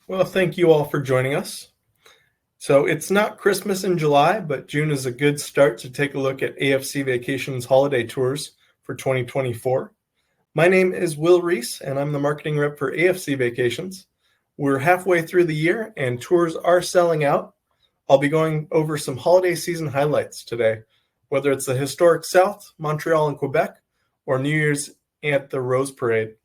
Well, thank you all for joining us. So it's not Christmas in July, but June is a good start to take a look at AFC Vacations holiday tours for 2024. My name is Will Reece, and I'm the marketing rep for AFC Vacations. We're halfway through the year, and tours are selling out. I'll be going over some holiday season highlights today, whether it's the historic South, Montreal and Quebec, or New Year's at the Rose Parade.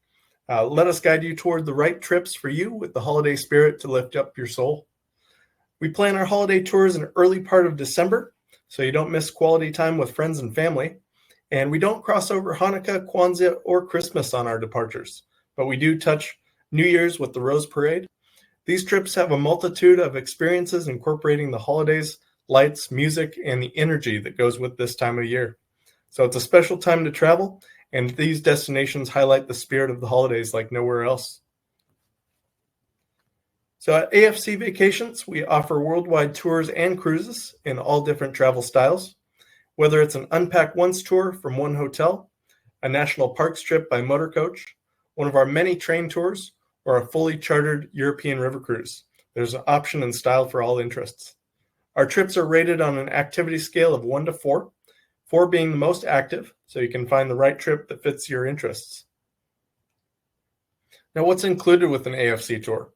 Let us guide you toward the right trips for you with the holiday spirit to lift up your soul. We plan our holiday tours in early part of December, so you don't miss quality time with friends and family. And we don't cross over Hanukkah, Kwanzaa, or Christmas on our departures, but we do touch New Year's with the Rose Parade. These trips have a multitude of experiences incorporating the holidays, lights, music, and the energy that goes with this time of year. So it's a special time to travel, and these destinations highlight the spirit of the holidays like nowhere else. So at AFC Vacations, we offer worldwide tours and cruises in all different travel styles. Whether it's an Unpack Once tour from one hotel, a national parks trip by motor coach, one of our many train tours, or a fully chartered European river cruise, there's an option and style for all interests. Our trips are rated on an activity scale of 1 to 4, 4 being the most active, so you can find the right trip that fits your interests. Now, what's included with an AFC tour?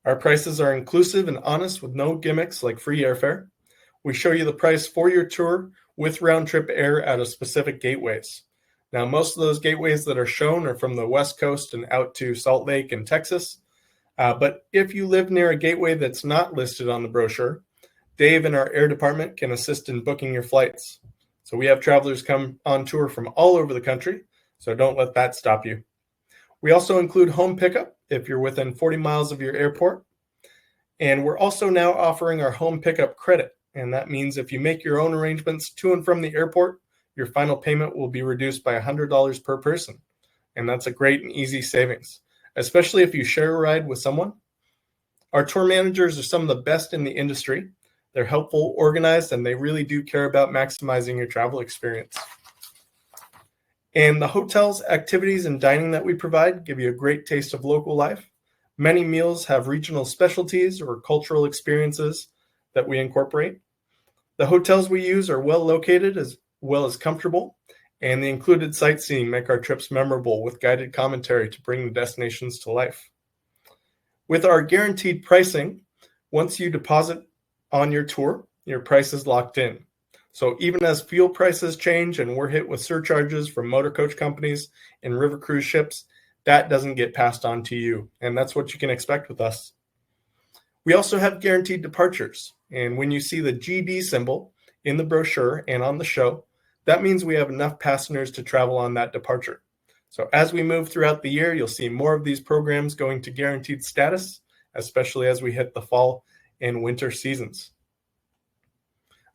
Our prices are inclusive and honest with no gimmicks like free airfare. We show you the price for your tour with round-trip air at a specific gateways. Now, most of those gateways that are shown are from the West Coast and out to Salt Lake and Texas. But if you live near a gateway that's not listed on the brochure, Dave in our air department can assist in booking your flights. So we have travelers come on tour from all over the country, so don't let that stop you. We also include home pickup if you're within 40 miles of your airport. And we're also now offering our home pickup credit. And that means if you make your own arrangements to and from the airport, your final payment will be reduced by $100 per person. And that's a great and easy savings, especially if you share a ride with someone. Our tour managers are some of the best in the industry. They're helpful, organized, and they really do care about maximizing your travel experience. And the hotels, activities, and dining that we provide give you a great taste of local life. Many meals have regional specialties or cultural experiences that we incorporate. The hotels we use are well located as well as comfortable, and the included sightseeing make our trips memorable with guided commentary to bring the destinations to life. With our guaranteed pricing, once you deposit on your tour, your price is locked in. So even as fuel prices change and we're hit with surcharges from motor coach companies and river cruise ships, that doesn't get passed on to you. And that's what you can expect with us. We also have guaranteed departures. And when you see the GD symbol in the brochure and on the show, that means we have enough passengers to travel on that departure. So as we move throughout the year, you'll see more of these programs going to guaranteed status, especially as we hit the fall and winter seasons.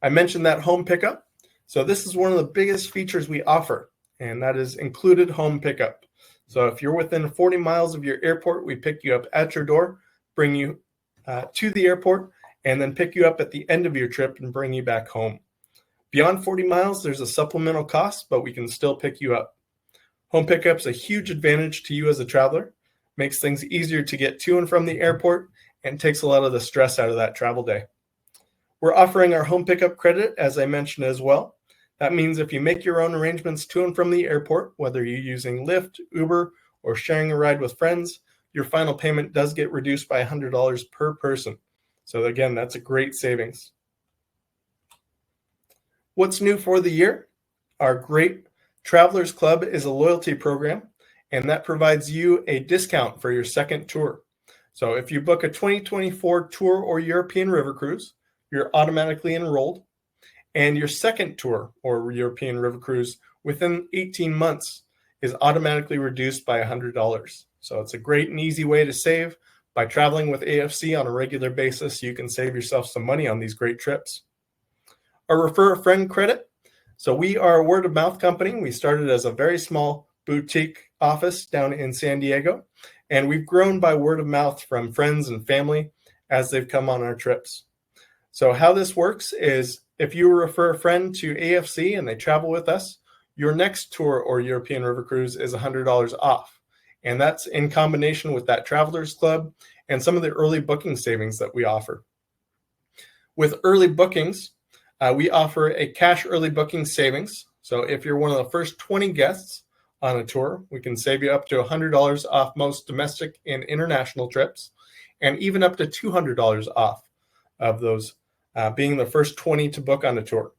I mentioned that home pickup. So this is one of the biggest features we offer, and that is included home pickup. So if you're within 40 miles of your airport, we pick you up at your door, bring you to the airport, and then pick you up at the end of your trip and bring you back home. Beyond 40 miles, there's a supplemental cost, but we can still pick you up. Home pickup's a huge advantage to you as a traveler, makes things easier to get to and from the airport, and takes a lot of the stress out of that travel day. We're offering our home pickup credit, as I mentioned as well. That means if you make your own arrangements to and from the airport, whether you're using Lyft, Uber, or sharing a ride with friends, your final payment does get reduced by $100 per person. So again, that's a great savings. What's new for the year? Our Great Travelers Club is a loyalty program, and that provides you a discount for your second tour. So if you book a 2024 tour or European river cruise, you're automatically enrolled, and your second tour or European river cruise within 18 months is automatically reduced by $100. So it's a great and easy way to save. By traveling with AFC on a regular basis, you can save yourself some money on these great trips. Our Refer a Friend credit. So we are a word-of-mouth company. We started as a very small boutique office down in San Diego, and we've grown by word of mouth from friends and family as they've come on our trips. So how this works is if you refer a friend to AFC and they travel with us, your next tour or European river cruise is $100 off. And that's in combination with that Travelers Club and some of the early booking savings that we offer. With early bookings, we offer a cash early booking savings. So if you're one of the first 20 guests on a tour, we can save you up to $100 off most domestic and international trips, and even up to $200 off of those, being the first 20 to book on a tour.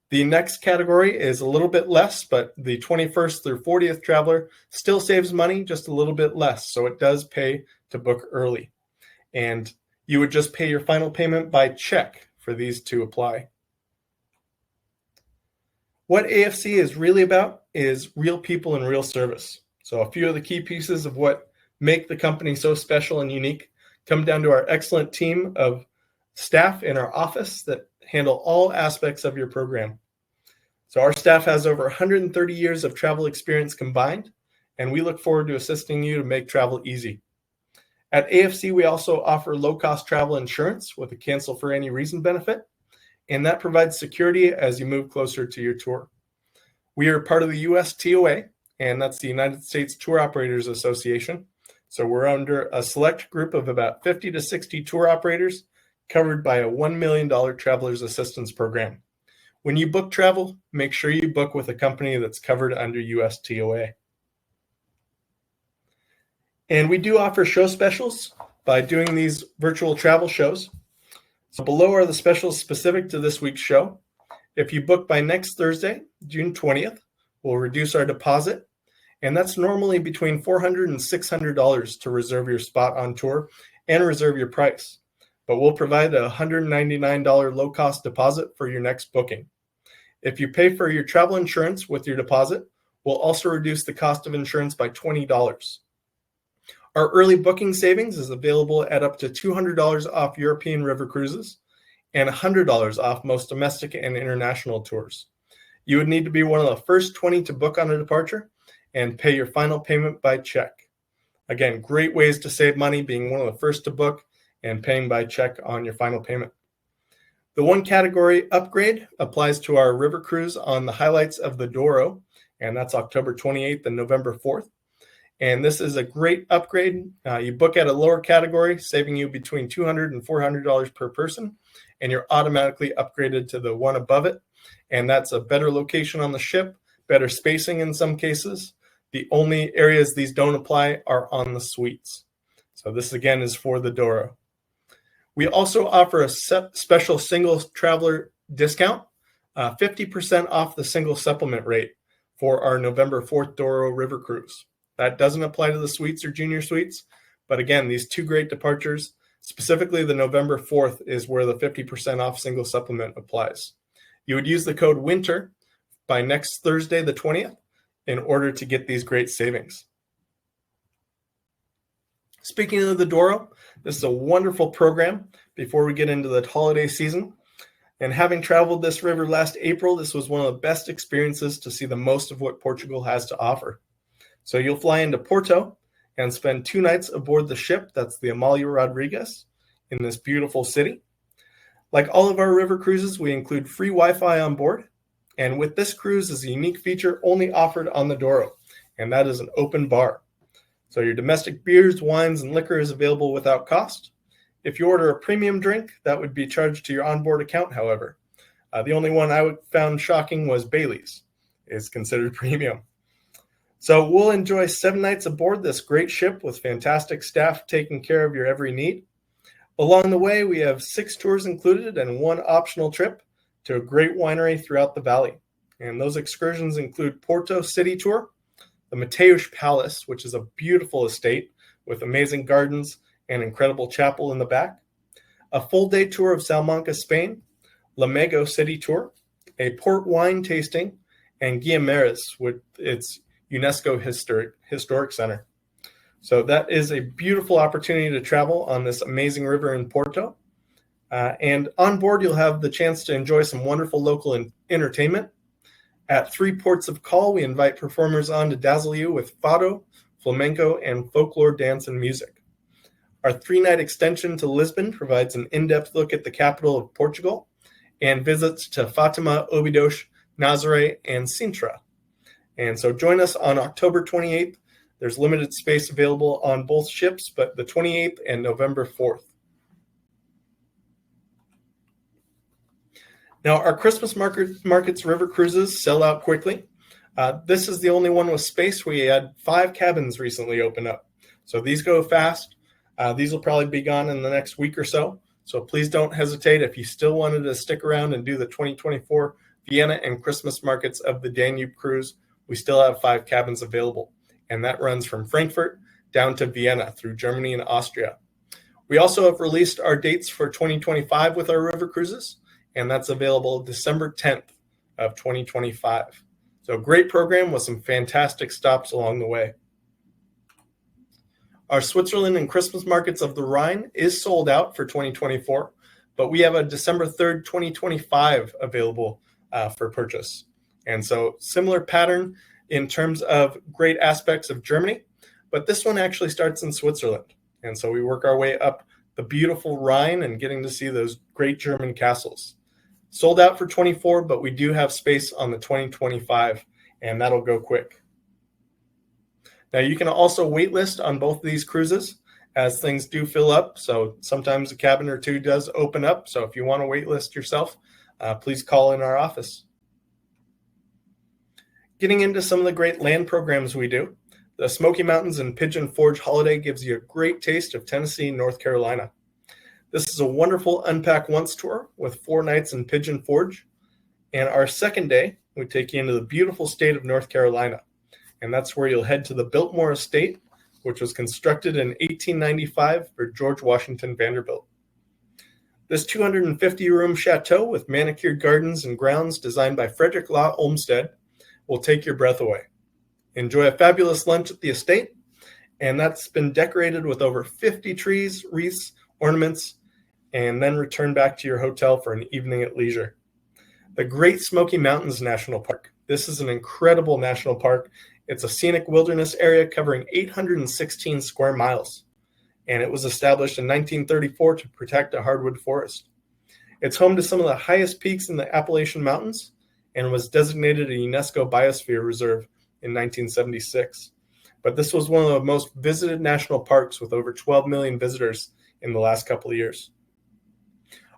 The next category is a little bit less, but the 21st through 40th traveler still saves money, just a little bit less. So it does pay to book early. And you would just pay your final payment by check for these to apply. What AFC is really about is real people and real service. So a few of the key pieces of what make the company so special and unique come down to our excellent team of staff in our office that handle all aspects of your program. So our staff has over 130 years of travel experience combined, and we look forward to assisting you to make travel easy. At AFC, we also offer low-cost travel insurance with a cancel for any reason benefit, and that provides security as you move closer to your tour. We are part of the USTOA, and that's the United States Tour Operators Association. So we're under a select group of about 50 to 60 tour operators covered by a $1 million Traveler's Assistance Program. When you book travel, make sure you book with a company that's covered under USTOA. And we do offer show specials by doing these virtual travel shows. So below are the specials specific to this week's show. If you book by next Thursday, June 20th, we'll reduce our deposit. And that's normally between $400 and $600 to reserve your spot on tour and reserve your price. But we'll provide a $199 low-cost deposit for your next booking. If you pay for your travel insurance with your deposit, we'll also reduce the cost of insurance by $20. Our early booking savings is available at up to $200 off European river cruises and $100 off most domestic and international tours. You would need to be one of the first 20 to book on a departure and pay your final payment by check. Again, great ways to save money, being one of the first to book and paying by check on your final payment. The one category upgrade applies to our river cruise on the highlights of the Douro, and that's October 28th and November 4th. And this is a great upgrade. You book at a lower category, saving you between $200 and $400 per person, and you're automatically upgraded to the one above it. And that's a better location on the ship, better spacing in some cases. The only areas these don't apply are on the suites. So this again is for the Douro. We also offer a special single traveler discount, 50% off the single supplement rate for our November 4th Douro River Cruise. That doesn't apply to the suites or junior suites, but again, these two great departures, specifically the November 4th is where the 50% off single supplement applies. You would use the code WINTER by next Thursday, the 20th, in order to get these great savings. Speaking of the Douro, this is a wonderful program before we get into the holiday season. And having traveled this river last April, this was one of the best experiences to see the most of what Portugal has to offer. So you'll fly into Porto and spend 2 nights aboard the ship, that's the Amália Rodrigues, in this beautiful city. Like all of our river cruises, we include free Wi-Fi on board. And with this cruise is a unique feature only offered on the Douro, and that is an open bar. So your domestic beers, wines, and liquor is available without cost. If you order a premium drink, that would be charged to your onboard account, however. The only one I found shocking was Bailey's. It's considered premium. So we'll enjoy 7 nights aboard this great ship with fantastic staff taking care of your every need. Along the way, we have 6 tours included and 1 optional trip to a great winery throughout the valley. And those excursions include Porto City Tour, the Mateus Palace, which is a beautiful estate with amazing gardens and incredible chapel in the back, a full-day tour of Salamanca, Spain, Lamego City Tour, a port wine tasting, and Guimarães with its UNESCO Historic Center. So that is a beautiful opportunity to travel on this amazing river in Porto. And on board, you'll have the chance to enjoy some wonderful local entertainment. At 3 ports of call, we invite performers on to dazzle you with fado, flamenco, and folklore dance and music. Our 3-night extension to Lisbon provides an in-depth look at the capital of Portugal and visits to Fatima, Óbidos, Nazaré, and Sintra. And so join us on October 28th There's limited space available on both ships, but the 28th and November 4th. Now, our Christmas markets river cruises sell out quickly. This is the only one with space. We had 5 cabins recently open up. So these go fast. These will probably be gone in the next week or so. So please don't hesitate. If you still wanted to stick around and do the 2024 Vienna and Christmas markets of the Danube cruise, we still have 5 cabins available. And that runs from Frankfurt down to Vienna through Germany and Austria. We also have released our dates for 2025 with our river cruises, and that's available December 10th of 2025. So great program with some fantastic stops along the way. Our Switzerland and Christmas markets of the Rhine is sold out for 2024, but we have a December 3rd, 2025 available for purchase. And so similar pattern in terms of great aspects of Germany, but this one actually starts in Switzerland. And so we work our way up the beautiful Rhine and getting to see those great German castles. Sold out for 24, but we do have space on the 2025, and that'll go quick. Now, you can also wait list on both of these cruises as things do fill up. So sometimes a cabin or two does open up. So if you want to wait list yourself, please call in our office. Getting into some of the great land programs we do, the Smoky Mountains and Pigeon Forge Holiday gives you a great taste of Tennessee and North Carolina. This is a wonderful Unpack Once tour with 4 nights in Pigeon Forge. And our second day, we take you into the beautiful state of North Carolina. And that's where you'll head to the Biltmore Estate, which was constructed in 1895 for George Washington Vanderbilt. This 250-room chateau with manicured gardens and grounds designed by Frederick Law Olmsted will take your breath away. Enjoy a fabulous lunch at the estate, and that's been decorated with over 50 trees, wreaths, ornaments, and then return back to your hotel for an evening at leisure. The Great Smoky Mountains National Park. This is an incredible national park. It's a scenic wilderness area covering 816 square miles, and it was established in 1934 to protect a hardwood forest. It's home to some of the highest peaks in the Appalachian Mountains and was designated a UNESCO Biosphere Reserve in 1976. But this was one of the most visited national parks with over 12 million visitors in the last couple of years.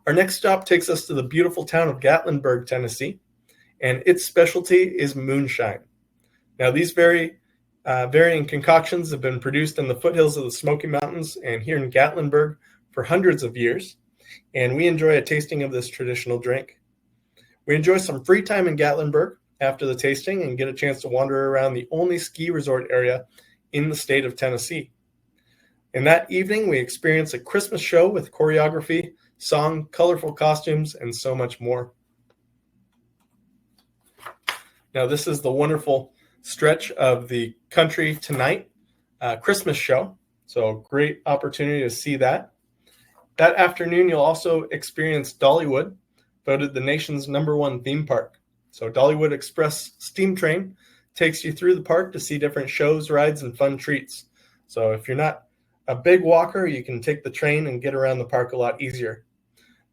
Our next stop takes us to the beautiful town of Gatlinburg, Tennessee, and its specialty is moonshine. Now, these varying concoctions have been produced in the foothills of the Smoky Mountains and here in Gatlinburg for hundreds of years, and we enjoy a tasting of this traditional drink. We enjoy some free time in Gatlinburg after the tasting and get a chance to wander around the only ski resort area in the state of Tennessee. And that evening, we experience a Christmas show with choreography, song, colorful costumes, and so much more. Now, this is the wonderful stretch of the Country Tonight Christmas show. So great opportunity to see that. That afternoon, you'll also experience Dollywood, voted the nation's #1 theme park. So Dollywood Express Steam Train takes you through the park to see different shows, rides, and fun treats. So if you're not a big walker, you can take the train and get around the park a lot easier.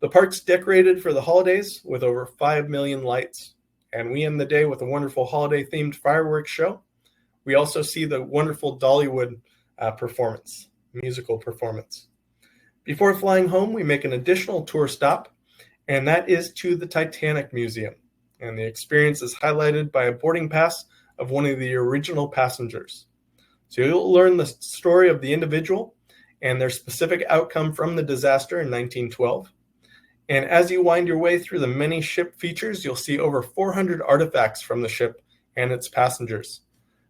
The park's decorated for the holidays with over 5 million lights. And we end the day with a wonderful holiday-themed fireworks show. We also see the wonderful Dollywood musical performance. Before flying home, we make an additional tour stop, and that is to the Titanic Museum. And the experience is highlighted by a boarding pass of one of the original passengers. So you'll learn the story of the individual and their specific outcome from the disaster in 1912. And as you wind your way through the many ship features, you'll see over 400 artifacts from the ship and its passengers.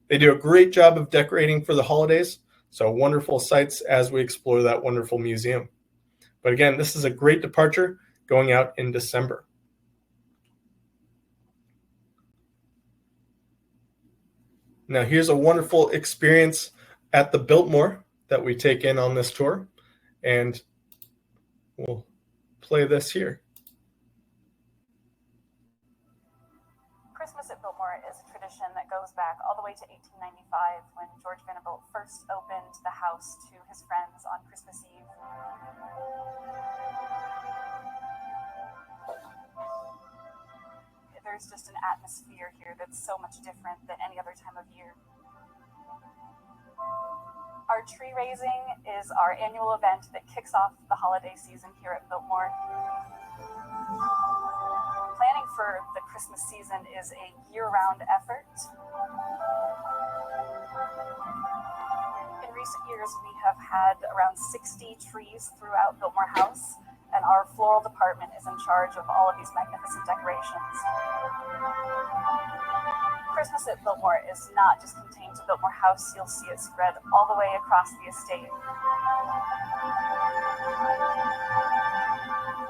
They do a great job of decorating for the holidays, so wonderful sights as we explore that wonderful museum. But again, this is a great departure going out in December. Now, here's a wonderful experience at the Biltmore that we take in on this tour, and we'll play this here. Christmas at Biltmore is a tradition that goes back all the way to 1895 when George Vanderbilt first opened the house to his friends on Christmas Eve. There's just an atmosphere here that's so much different than any other time of year. tree raising is our annual event that kicks off the holiday season here at Biltmore. Planning for the Christmas season is a year-round effort. In recent years, we have had around 60 trees throughout Biltmore House, and our floral department is in charge of all of these magnificent decorations. Christmas at Biltmore is not just contained to Biltmore House. You'll see it spread all the way across the estate.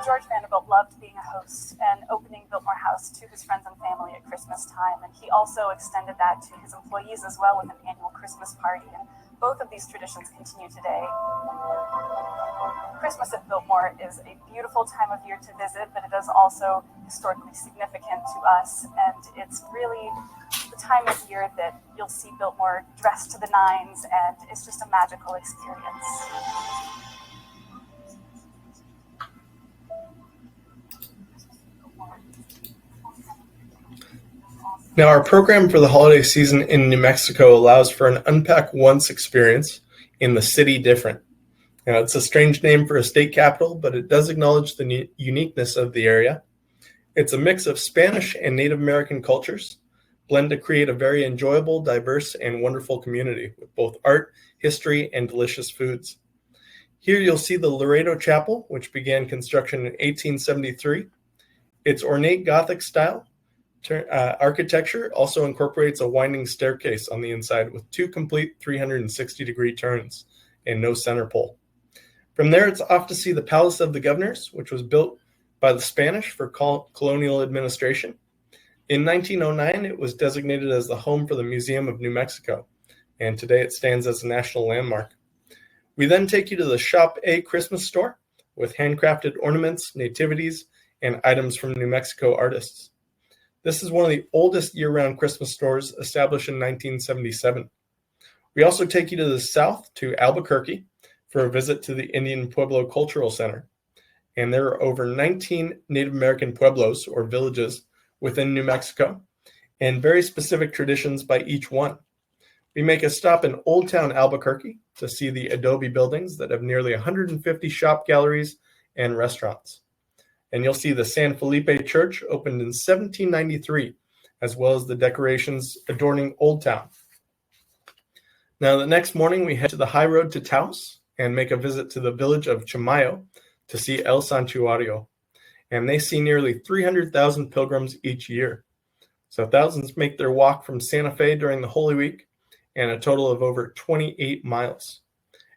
George Vanderbilt loved being a host and opening Biltmore House to his friends and family at Christmas time, and he also extended that to his employees as well with an annual Christmas party, and both of these traditions continue today. Christmas at Biltmore is a beautiful time of year to visit, but it is also historically significant to us, and it's really the time of year that you'll see Biltmore dressed to the nines, and it's just a magical experience. Now, our program for the holiday season in New Mexico allows for an unpack once experience in the city different. Now, it's a strange name for a state capital, but it does acknowledge the uniqueness of the area. It's a mix of Spanish and Native American cultures, blend to create a very enjoyable, diverse, and wonderful community with both art, history, and delicious foods. Here you'll see the Laredo Chapel, which began construction in 1873. Its ornate Gothic style architecture also incorporates a winding staircase on the inside with 2 complete 360-degree turns and no center pole. From there, it's off to see the Palace of the Governors, which was built by the Spanish for colonial administration. In 1909, it was designated as the home for the Museum of New Mexico, and today it stands as a national landmark. We then take you to the Shop A Christmas store with handcrafted ornaments, nativities, and items from New Mexico artists. This is one of the oldest year-round Christmas stores, established in 1977. We also take you to the south to Albuquerque for a visit to the Indian Pueblo Cultural Center. And there are over 19 Native American pueblos or villages within New Mexico, and very specific traditions by each one. We make a stop in Old Town Albuquerque to see the adobe buildings that have nearly 150 shop galleries and restaurants. And you'll see the San Felipe Church opened in 1793, as well as the decorations adorning Old Town. Now, the next morning, we head to the high road to Taos and make a visit to the village of Chamayo to see El Santuario. And they see nearly 300,000 pilgrims each year. So thousands make their walk from Santa Fe during the Holy Week, and a total of over 28 miles.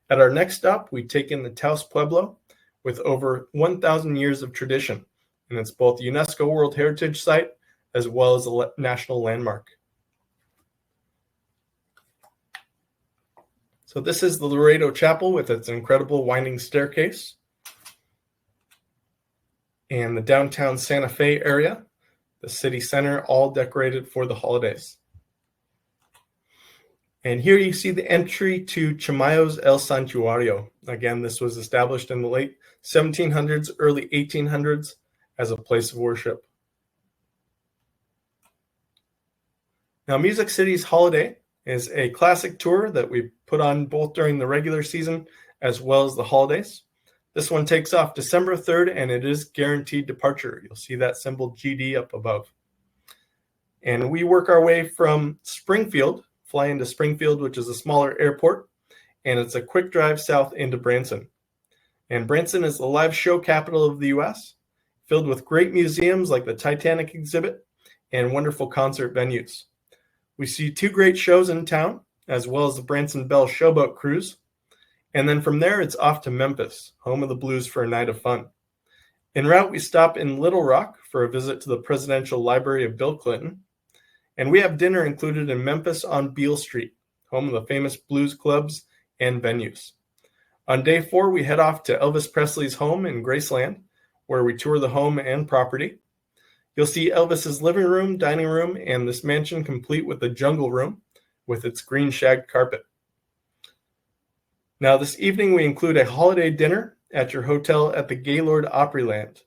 At our next stop, we take in the Taos Pueblo, with over 1,000 years of tradition, and it's both a UNESCO World Heritage Site as well as a national landmark. So this is the Laredo Chapel with its incredible winding staircase, and the downtown Santa Fe area, the city center, all decorated for the holidays. And here you see the entry to Chamayo's El Santuario. Again, this was established in the late 1700s, early 1800s as a place of worship. Now, Music City's Holiday is a classic tour that we put on both during the regular season as well as the holidays. This one takes off December 3rd, and it is guaranteed departure. You'll see that symbol GD up above. And we work our way from Springfield, fly into Springfield, which is a smaller airport, and it's a quick drive south into Branson. And Branson is the live show capital of the U.S., filled with great museums like the Titanic exhibit and wonderful concert venues. We see 2 great shows in town, as well as the Branson Belle Showboat Cruise. And then from there, it's off to Memphis, home of the blues, for a night of fun. En route, we stop in Little Rock for a visit to the Presidential Library of Bill Clinton. And we have dinner included in Memphis on Beale Street, home of the famous blues clubs and venues. On day 4, we head off to Elvis Presley's home in Graceland, where we tour the home and property. You'll see Elvis's living room, dining room, and this mansion complete with the jungle room with its green shagged carpet. Now, this evening, we include a holiday dinner at your hotel at the Gaylord Opryland.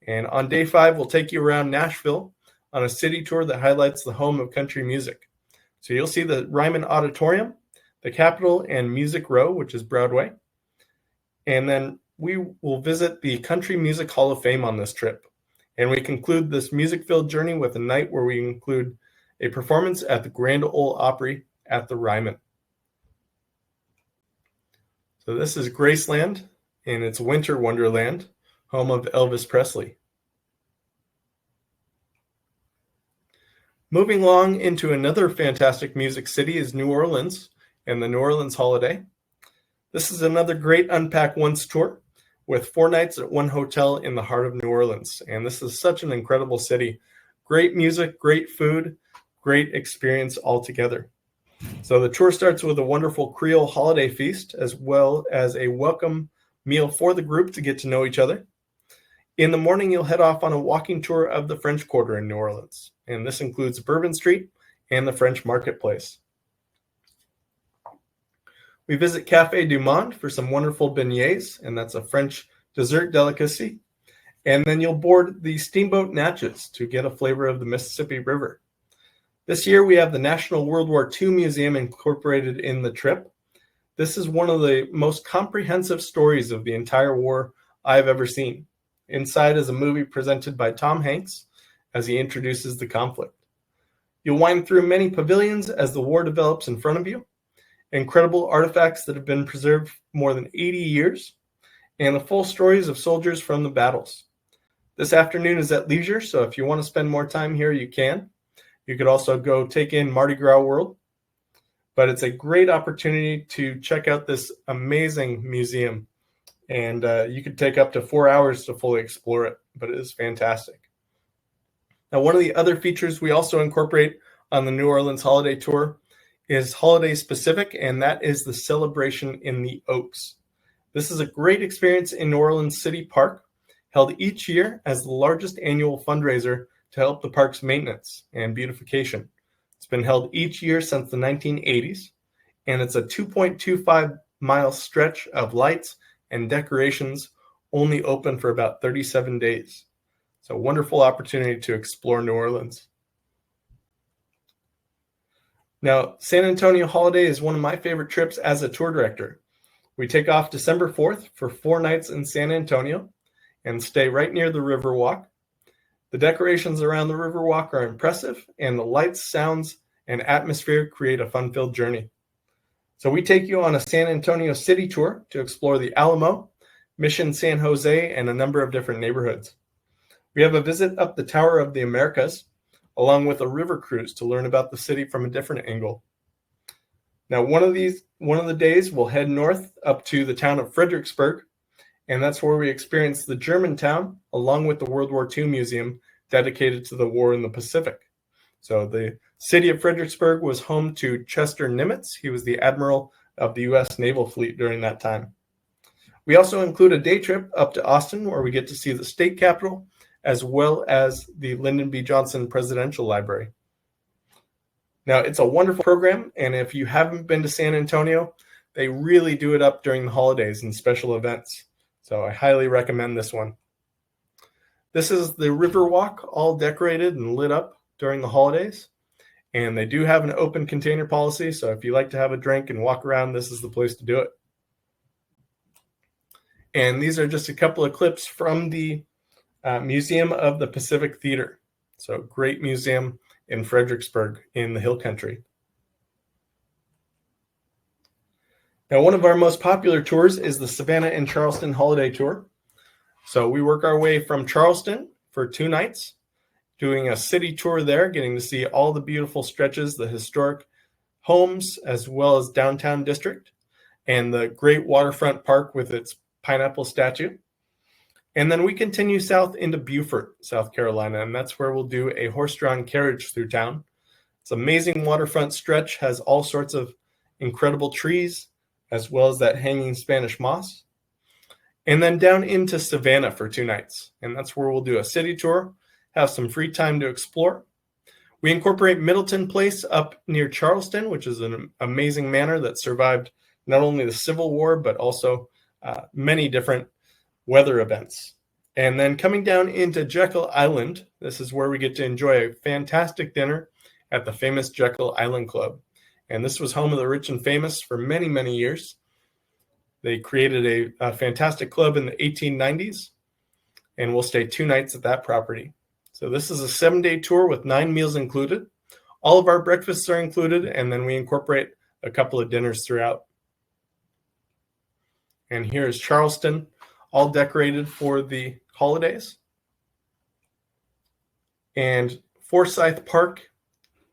And on day 5, we'll take you around Nashville on a city tour that highlights the home of country music. So you'll see the Ryman Auditorium, the Capitol and Music Row, which is Broadway. And then we will visit the Country Music Hall of Fame on this trip. And we conclude this music-filled journey with a night where we include a performance at the Grand Ole Opry at the Ryman. So this is Graceland, and it's Winter Wonderland, home of Elvis Presley. Moving along into another fantastic music city is New Orleans and the New Orleans Holiday. This is another great Unpack Once tour with 4 nights at one hotel in the heart of New Orleans. And this is such an incredible city. Great music, great food, great experience altogether. So the tour starts with a wonderful Creole holiday feast, as well as a welcome meal for the group to get to know each other. In the morning, you'll head off on a walking tour of the French Quarter in New Orleans. And this includes Bourbon Street and the French Marketplace. We visit Café du Monde for some wonderful beignets, and that's a French dessert delicacy. And then you'll board the steamboat Natchez to get a flavor of the Mississippi River. This year, we have the National World War II Museum incorporated in the trip. This is one of the most comprehensive stories of the entire war I've ever seen. Inside is a movie presented by Tom Hanks as he introduces the conflict. You'll wind through many pavilions as the war develops in front of you, incredible artifacts that have been preserved for more than 80 years, and the full stories of soldiers from the battles. This afternoon is at leisure, so if you want to spend more time here, you can. You could also go take in Mardi Gras World, but it's a great opportunity to check out this amazing museum, and you could take up to 4 hours to fully explore it, but it is fantastic. Now, one of the other features we also incorporate on the New Orleans Holiday Tour is holiday specific, and that is the celebration in the Oaks. This is a great experience in New Orleans City Park, held each year as the largest annual fundraiser to help the park's maintenance and beautification. It's been held each year since the 1980s, and it's a 2.25-mile stretch of lights and decorations, only open for about 37 days. It's a wonderful opportunity to explore New Orleans. Now, San Antonio Holiday is one of my favorite trips as a tour director. We take off December 4th for 4 nights in San Antonio and stay right near the Riverwalk. The decorations around the Riverwalk are impressive, and the lights, sounds, and atmosphere create a fun-filled journey. So we take you on a San Antonio city tour to explore the Alamo, Mission San Jose, and a number of different neighborhoods. We have a visit up the Tower of the Americas, along with a river cruise to learn about the city from a different angle. Now, one of the days we'll head north up to the town of Fredericksburg, and that's where we experience the Germantown, along with the World War II Museum dedicated to the war in the Pacific. So the city of Fredericksburg was home to Chester Nimitz. He was the admiral of the U.S. Naval Fleet during that time. We also include a day trip up to Austin, where we get to see the state capitol, as well as the Lyndon B. Johnson Presidential Library. Now, it's a wonderful program, and if you haven't been to San Antonio, they really do it up during the holidays and special events. So I highly recommend this one. This is the Riverwalk, all decorated and lit up during the holidays. And they do have an open container policy, so if you like to have a drink and walk around, this is the place to do it. And these are just a couple of clips from the Museum of the Pacific Theater. So great museum in Fredericksburg in the Hill Country. Now, one of our most popular tours is the Savannah and Charleston Holiday Tour. So we work our way from Charleston for 2 nights, doing a city tour there, getting to see all the beautiful stretches, the historic homes, as well as downtown district, and the great waterfront park with its pineapple statue. And then we continue south into Beaufort, South Carolina, and that's where we'll do a horse-drawn carriage through town. It's an amazing waterfront stretch, has all sorts of incredible trees, as well as that hanging Spanish moss. And then down into Savannah for 2 nights, and that's where we'll do a city tour, have some free time to explore. We incorporate Middleton Place up near Charleston, which is an amazing manor that survived not only the Civil War, but also many different weather events. And then coming down into Jekyll Island, this is where we get to enjoy a fantastic dinner at the famous Jekyll Island Club. and this was home of the rich and famous for many, many years. They created a fantastic club in the 1890s, and we'll stay 2 nights at that property. So this is a 7-day tour with 9 meals included. All of our breakfasts are included, and then we incorporate a couple of dinners throughout. And here is Charleston, all decorated for the holidays. And Forsyth Park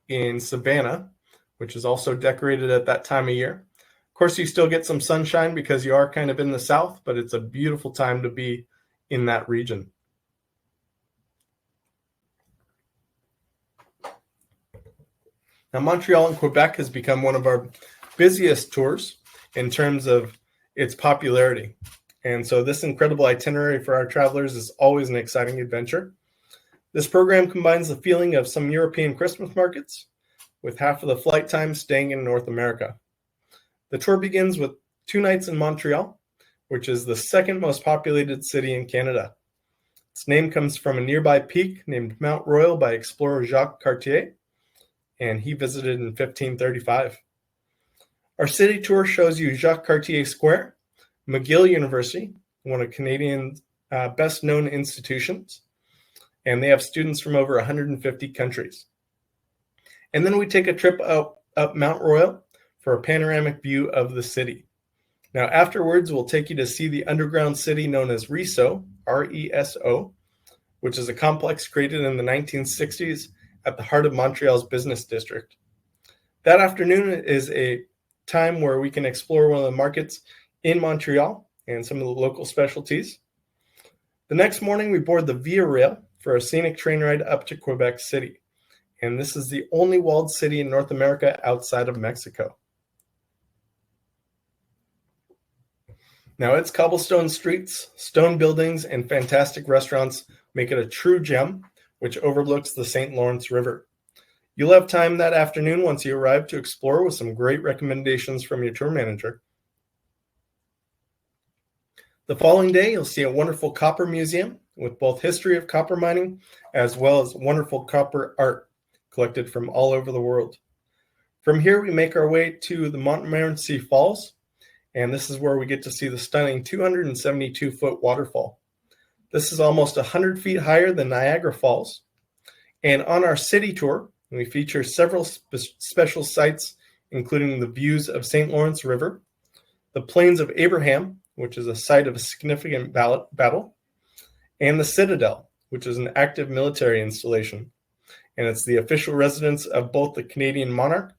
in Savannah, which is also decorated at that time of year. Of course, you still get some sunshine because you are kind of in the south, but it's a beautiful time to be in that region. Now, Montreal and Quebec has become one of our busiest tours in terms of its popularity. And so this incredible itinerary for our travelers is always an exciting adventure. This program combines the feeling of some European Christmas markets with half of the flight time staying in North America. The tour begins with 2 nights in Montreal, which is the second most populated city in Canada. Its name comes from a nearby peak named Mount Royal by explorer Jacques Cartier, and he visited in 1535. Our city tour shows you Jacques Cartier Square, McGill University, one of Canadians' best-known institutions, and they have students from over 150 countries. And then we take a trip up Mount Royal for a panoramic view of the city. Now, afterwards, we'll take you to see the underground city known as Reso, R-E-S-O, which is a complex created in the 1960s at the heart of Montreal's business district. That afternoon is a time where we can explore one of the markets in Montreal and some of the local specialties. The next morning, we board the Via Rail for a scenic train ride up to Quebec City. And this is the only walled city in North America outside of Mexico. Now, its cobblestone streets, stone buildings, and fantastic restaurants make it a true gem, which overlooks the St. Lawrence River. You'll have time that afternoon once you arrive to explore with some great recommendations from your tour manager. The following day, you'll see a wonderful copper museum with both history of copper mining as well as wonderful copper art collected from all over the world. From here, we make our way to the Montmorency Falls, and this is where we get to see the stunning 272-foot waterfall. This is almost 100 feet higher than Niagara Falls. And on our city tour, we feature several special sites, including the views of St. Lawrence River, the Plains of Abraham, which is a site of a significant battle, and the Citadel, which is an active military installation. And it's the official residence of both the Canadian monarch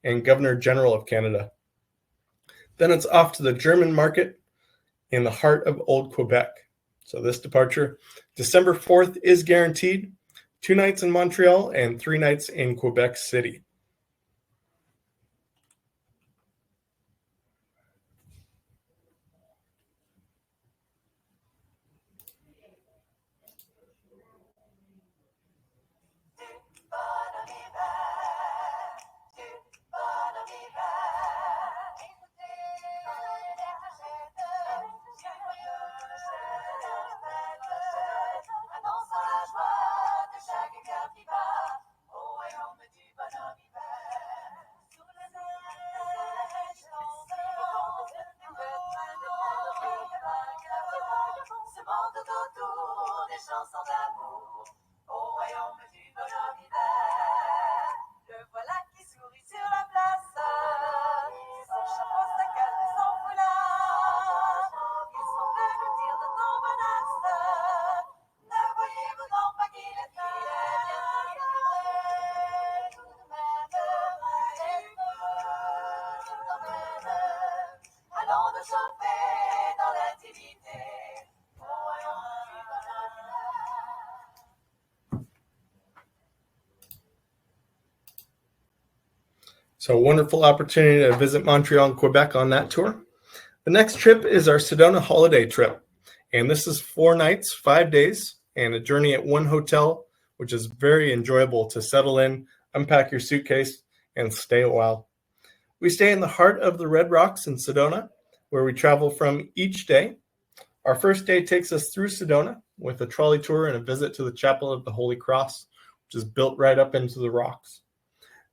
and Governor General of Canada. Then it's off to the German market in the heart of Old Quebec. So this departure, December 4th, is guaranteed. 2 nights in Montreal and 3 nights in Quebec City. So a wonderful opportunity to visit Montreal and Quebec on that tour. The next trip is our Sedona holiday trip. And this is 4 nights, 5 days, and a journey at one hotel, which is very enjoyable to settle in, unpack your suitcase, and stay a while. We stay in the heart of the Red Rocks in Sedona, where we travel from each day. Our first day takes us through Sedona with a trolley tour and a visit to the Chapel of the Holy Cross, which is built right up into the rocks.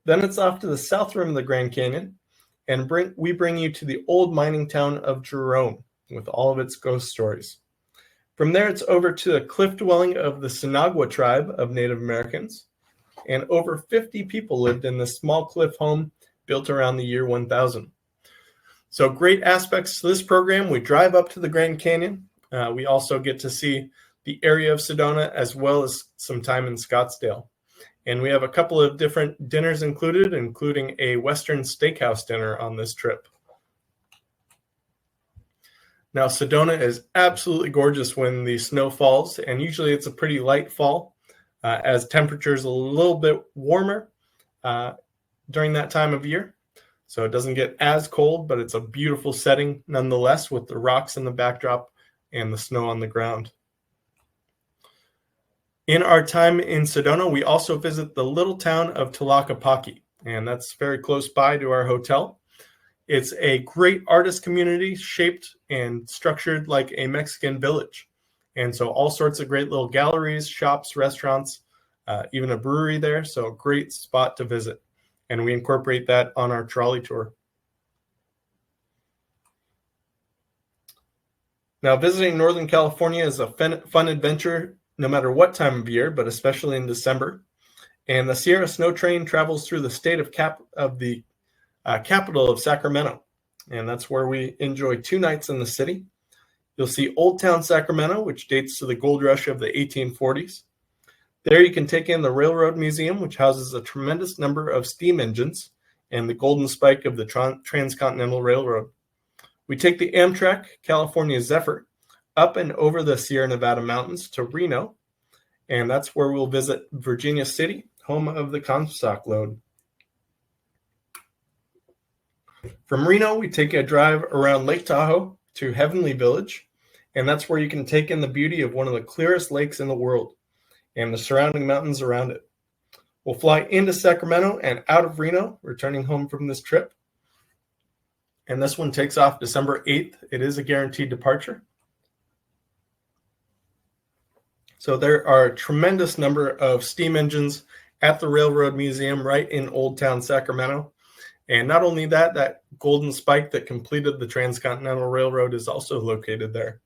Then it's off to the south rim of the Grand Canyon, and we bring you to the old mining town of Jerome with all of its ghost stories. From there, it's over to the cliff dwelling of the Sinagua tribe of Native Americans, and over 50 people lived in this small cliff home built around the year 1000. So great aspects to this program. We drive up to the Grand Canyon. We also get to see the area of Sedona as well as some time in Scottsdale. And we have a couple of different dinners included, including a Western steakhouse dinner on this trip. Now, Sedona is absolutely gorgeous when the snow falls, and usually it's a pretty light fall as temperatures a little bit warmer during that time of year. So it doesn't get as cold, but it's a beautiful setting nonetheless with the rocks in the backdrop and the snow on the ground. In our time in Sedona, we also visit the little town of Tlaquepaque, and that's very close by to our hotel. It's a great artist community shaped and structured like a Mexican village. And so all sorts of great little galleries, shops, restaurants, even a brewery there. So a great spot to visit. And we incorporate that on our trolley tour. Now, visiting Northern California is a fun adventure no matter what time of year, but especially in December. And the Sierra Snow Train travels through the state of the capital of Sacramento. And that's where we enjoy 2 nights in the city. You'll see Old Town Sacramento, which dates to the gold rush of the 1840s. There you can take in the Railroad Museum, which houses a tremendous number of steam engines and the golden spike of the Transcontinental Railroad. We take the Amtrak California Zephyr up and over the Sierra Nevada mountains to Reno, and that's where we'll visit Virginia City, home of the Comstock Lode. From Reno, we take a drive around Lake Tahoe to Heavenly Village, and that's where you can take in the beauty of one of the clearest lakes in the world and the surrounding mountains around it. We'll fly into Sacramento and out of Reno, returning home from this trip. And this one takes off December 8th. It is a guaranteed departure. So there are a tremendous number of steam engines at the Railroad Museum right in Old Town Sacramento. And not only that, that golden spike that completed the Transcontinental Railroad is also located there.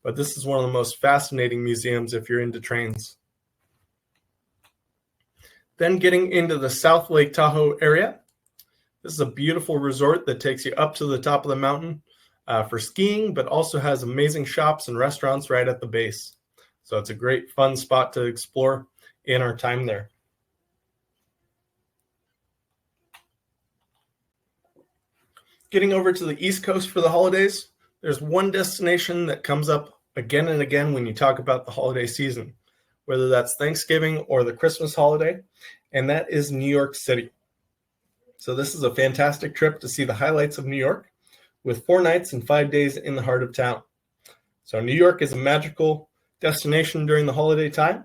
But this is one of the most fascinating museums if you're into trains. Then getting into the South Lake Tahoe area. This is a beautiful resort that takes you up to the top of the mountain for skiing, but also has amazing shops and restaurants right at the base. So it's a great fun spot to explore in our time there. Getting over to the East Coast for the holidays, there's one destination that comes up again and again when you talk about the holiday season, whether that's Thanksgiving or the Christmas holiday, and that is New York City. So this is a fantastic trip to see the highlights of New York with 4 nights and 5 days in the heart of town. So New York is a magical destination during the holiday time.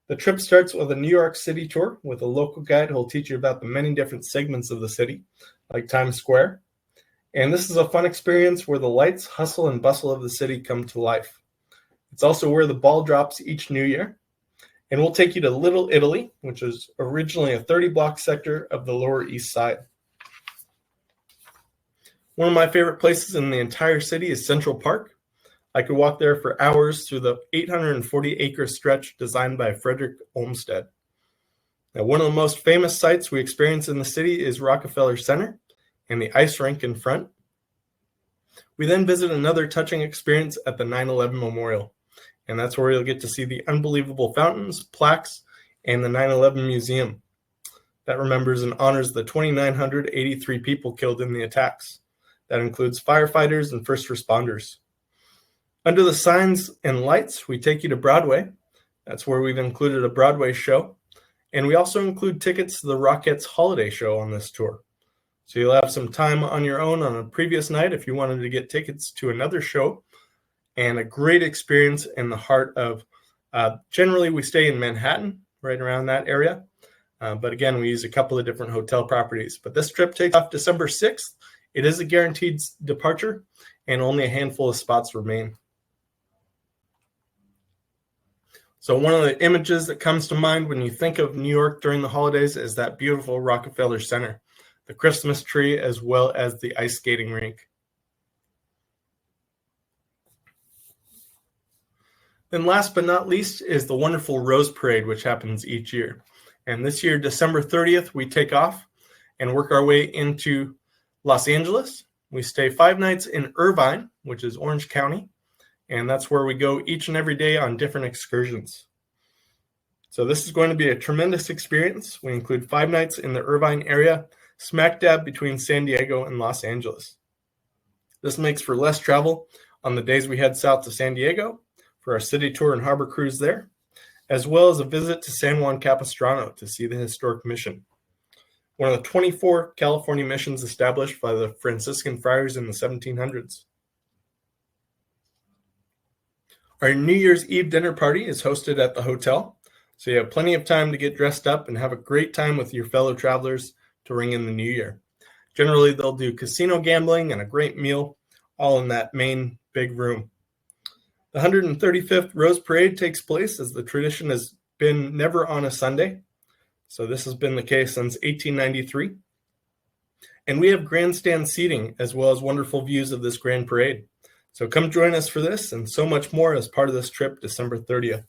The trip starts with a New York City tour with a local guide who will teach you about the many different segments of the city, like Times Square. And this is a fun experience where the lights, hustle, and bustle of the city come to life. It's also where the ball drops each New Year. And we'll take you to Little Italy, which is originally a 30-block sector of the Lower East Side. One of my favorite places in the entire city is Central Park. I could walk there for hours through the 840-acre stretch designed by Frederick Olmsted. Now, one of the most famous sights we experience in the city is Rockefeller Center and the ice rink in front. We then visit another touching experience at the 9/11 Memorial, and that's where you'll get to see the unbelievable fountains, plaques, and the 9/11 Museum that remembers and honors the 2,983 people killed in the attacks. That includes firefighters and first responders. Under the signs and lights, we take you to Broadway. That's where we've included a Broadway show. And we also include tickets to the Rockettes Holiday Show on this tour. So you'll have some time on your own on a previous night if you wanted to get tickets to another show. And a great experience in the heart of, generally we stay in Manhattan, right around that area. But again, we use a couple of different hotel properties. But this trip takes off December 6th. It is a guaranteed departure, and only a handful of spots remain. So one of the images that comes to mind when you think of New York during the holidays is that beautiful Rockefeller Center, the Christmas tree, as well as the ice skating rink. Then last but not least is the wonderful Rose Parade, which happens each year. And this year, December 30th, we take off and work our way into Los Angeles. We stay 5 nights in Irvine, which is Orange County, and that's where we go each and every day on different excursions. So this is going to be a tremendous experience. We include 5 nights in the Irvine area, smack dab between San Diego and Los Angeles. This makes for less travel on the days we head south to San Diego for our city tour and harbor cruise there, as well as a visit to San Juan Capistrano to see the historic mission. One of the 24 California missions established by the Franciscan friars in the 1700s. Our New Year's Eve dinner party is hosted at the hotel, so you have plenty of time to get dressed up and have a great time with your fellow travelers to ring in the new year. Generally, they'll do casino gambling and a great meal, all in that main big room. The 135th Rose Parade takes place, as the tradition has been never on a Sunday. So this has been the case since 1893. And we have grandstand seating as well as wonderful views of this grand parade. So come join us for this and so much more as part of this trip, December 30th.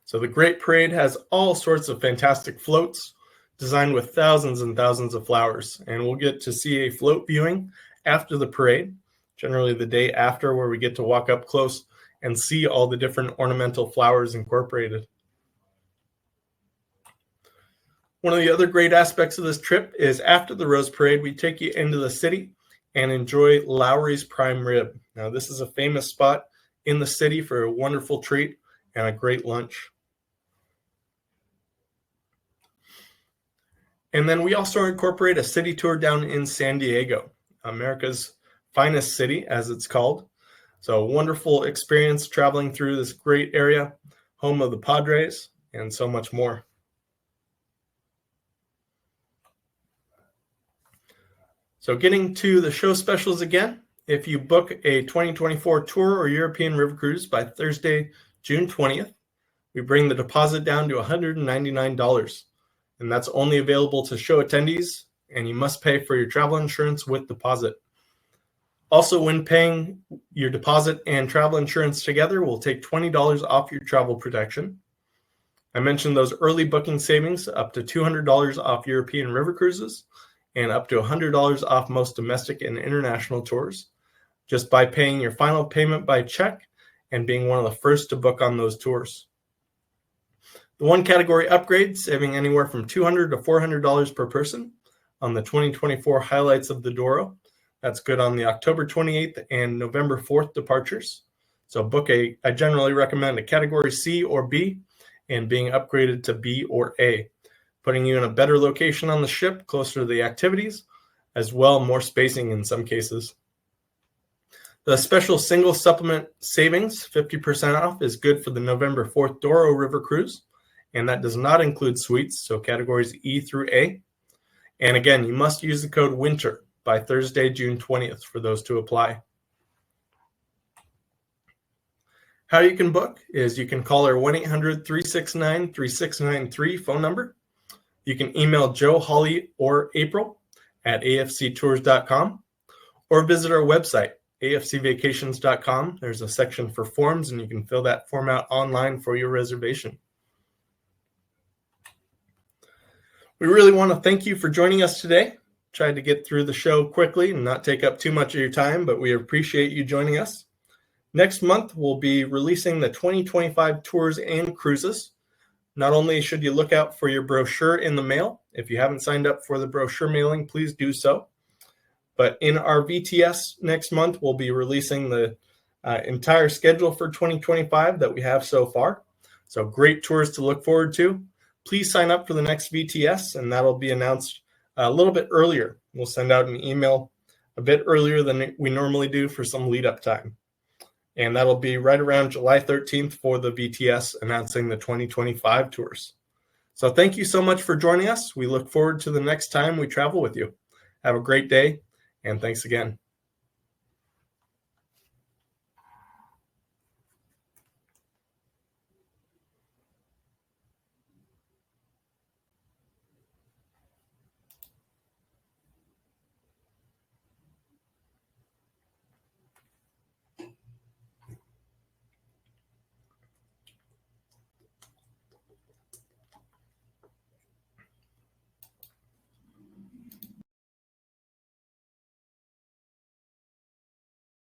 So the Great Parade has all sorts of fantastic floats designed with thousands and thousands of flowers. And we'll get to see a float viewing after the parade, generally the day after, where we get to walk up close and see all the different ornamental flowers incorporated. One of the other great aspects of this trip is after the Rose Parade, we take you into the city and enjoy Lowry's Prime Rib. Now, this is a famous spot in the city for a wonderful treat and a great lunch. And then we also incorporate a city tour down in San Diego, America's finest city, as it's called. So a wonderful experience traveling through this great area, home of the Padres, and so much more. So getting to the show specials again, if you book a 2024 tour or European river cruise by Thursday, June 20th, we bring the deposit down to $199. And that's only available to show attendees, and you must pay for your travel insurance with deposit. Also, when paying your deposit and travel insurance together, we'll take $20 off your travel protection. I mentioned those early booking savings, up to $200 off European river cruises and up to $100 off most domestic and international tours, just by paying your final payment by check and being one of the first to book on those tours. The one category upgrade, saving anywhere from $200 to $400 per person on the 2024 highlights of the Douro. That's good on the October 28th and November 4th departures. So I generally recommend a category C or B and being upgraded to B or A, putting you in a better location on the ship, closer to the activities, as well more spacing in some cases. The special single supplement savings, 50% off, is good for the November 4th Douro River Cruise, and that does not include suites, so categories E through A. And again, you must use the code WINTER by Thursday, June 20th for those to apply. How you can book is you can call our 1-800-369-3693 phone number. You can email Joe, Holly, or April at afctours.com, or visit our website, afcvacations.com. There's a section for forms, and you can fill that form out online for your reservation. We really want to thank you for joining us today. Tried to get through the show quickly and not take up too much of your time, but we appreciate you joining us. Next month, we'll be releasing the 2025 tours and cruises. Not only should you look out for your brochure in the mail, if you haven't signed up for the brochure mailing, please do so. But in our VTS next month, we'll be releasing the entire schedule for 2025 that we have so far. So great tours to look forward to. Please sign up for the next VTS, and that'll be announced a little bit earlier. We'll send out an email a bit earlier than we normally do for some lead-up time. And that'll be right around July 13th for the VTS announcing the 2025 tours. So thank you so much for joining us. We look forward to the next time we travel with you. Have a great day, and thanks again.